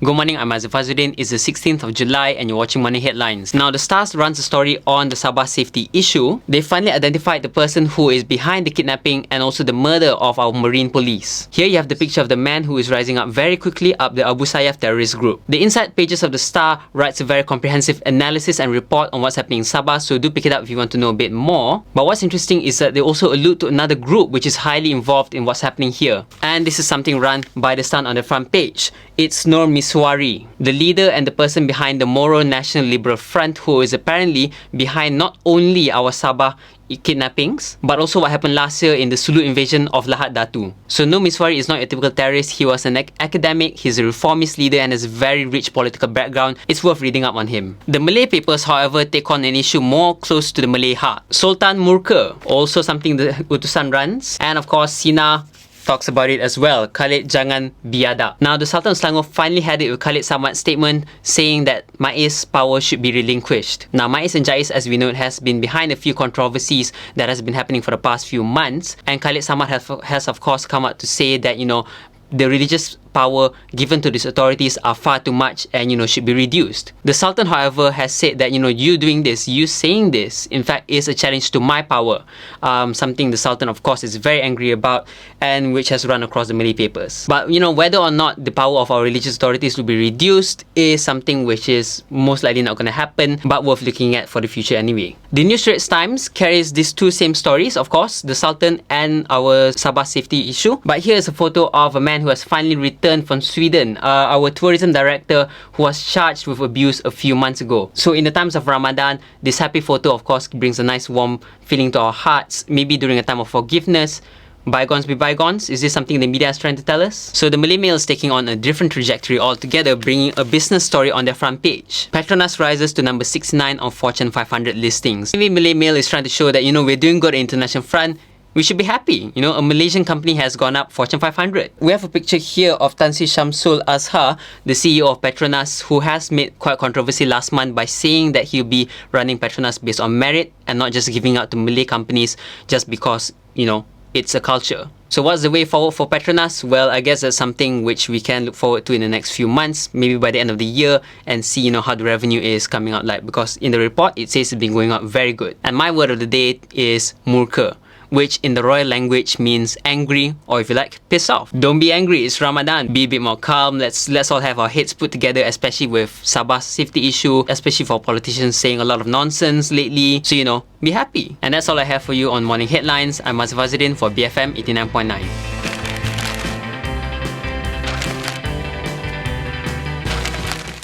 Good morning, I'm Aziff Azuddin. It's the 16th of July and you're watching Morning Headlines. Now, the Stars runs a story on the Sabah safety issue. They finally identified the person who is behind the kidnapping and also the murder of our marine police. Here you have the picture of the man who is rising up very quickly up the Abu Sayyaf terrorist group. The inside pages of the Star writes a very comprehensive analysis and report on what's happening in Sabah, so do pick it up if you want to know a bit more. But what's interesting is that they also allude to another group which is highly involved in what's happening here. And this is something run by the Sun on the front page. It's Nur Miswari, the leader and the person behind the Moro National Liberal Front, who is apparently behind not only our Sabah kidnappings, but also what happened last year in the Sulu invasion of Lahad Datu. So Nur Miswari is not a typical terrorist. He was an academic, he's a reformist leader and has a very rich political background. It's worth reading up on him. The Malay papers, however, take on an issue more close to the Malay heart. Sultan Murka, also something the Utusan runs. And of course, Sina talks about it as well. Khalid jangan biadab. Now, the Sultan of Selangor finally had it with Khalid Samad's statement saying that MAIS power should be relinquished. Now, MAIS and JAIS, as we know, it has been behind a few controversies that has been happening for the past few months. And Khalid Samad has of course come out to say that, the religious power given to these authorities are far too much and, should be reduced. The Sultan, however, has said that, you doing this, you saying this, in fact, is a challenge to my power. Something the Sultan, of course, is very angry about and which has run across the Malay papers. But, whether or not the power of our religious authorities will be reduced is something which is most likely not going to happen, but worth looking at for the future anyway. The New Straits Times carries these two same stories, of course, the Sultan and our Sabah safety issue. But here is a photo of a man who has finally returned from Sweden, our tourism director who was charged with abuse a few months ago. So in the times of Ramadan, this happy photo of course brings a nice warm feeling to our hearts, maybe during a time of forgiveness. Bygones be bygones. Is this something the media is trying to tell us? So the Malay Mail is taking on a different trajectory altogether, bringing a business story on their front page. Petronas rises to number 69 on Fortune 500 listings. Maybe Malay Mail is trying to show that, we're doing good at international front. We should be happy. A Malaysian company has gone up Fortune 500. We have a picture here of Tan Sri Shamsul Azhar, the CEO of Petronas, who has made quite controversy last month by saying that he'll be running Petronas based on merit and not just giving out to Malay companies just because, it's a culture. So what's the way forward for Petronas? Well, I guess that's something which we can look forward to in the next few months, maybe by the end of the year, and see, how the revenue is coming out like. Because in the report, it says it's been going up very good. And my word of the day is Murka, which in the royal language means angry, or if you like, piss off. Don't be angry, it's Ramadan. Be a bit more calm. Let's all have our heads put together, especially with Sabah's safety issue, especially for politicians saying a lot of nonsense lately. So, be happy. And that's all I have for you on Morning Headlines. I'm Aziff Azuddin for BFM 89.9.